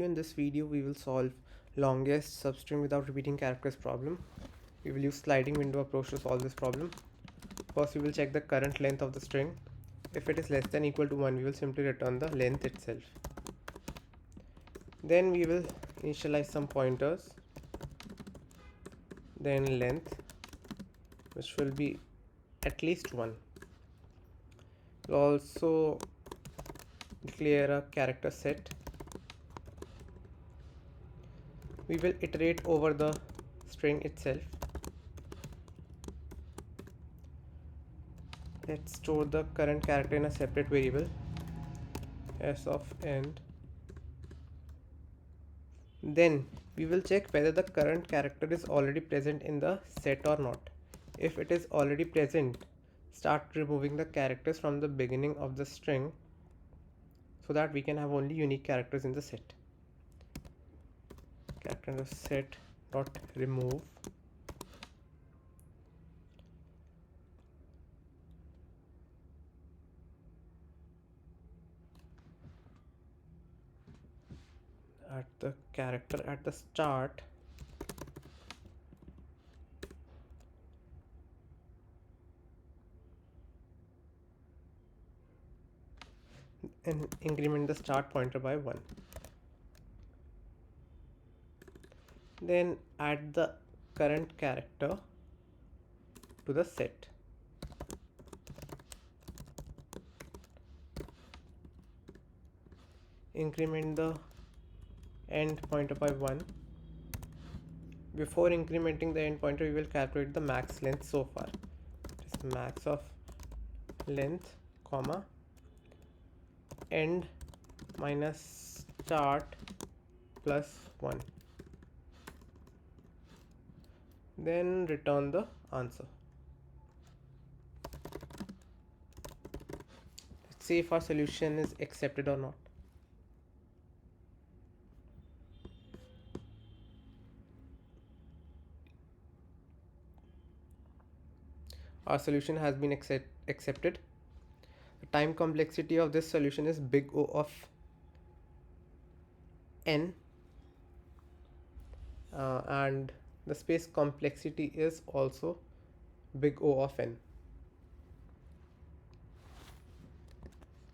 In this video, we will solve longest substring without repeating characters problem. We will use sliding window approach to solve this problem. First, we will check the current length of the string. If it is less than equal to 1, we will simply return the length itself. Then we will initialize some pointers. Then length, which will be at least 1. We'll also declare a character set. We will iterate over the string itself. Let's store the current character in a separate variable s of end. Then we will check whether the current character is already present in the set or not. If it is already present, start removing the characters from the beginning of the string so that we can have only unique characters in the set. Character set dot remove. At the character at the start, and increment the start pointer by 1. Then add the current character to the set. Increment the end pointer by 1. Before incrementing the end pointer, we will calculate the max length so far. It is max of length, comma, end minus start plus 1. Then return the answer. Let's see if our solution is accepted or not. Our solution has been accepted. The time complexity of this solution is big O of n, and the space complexity is also big O of n.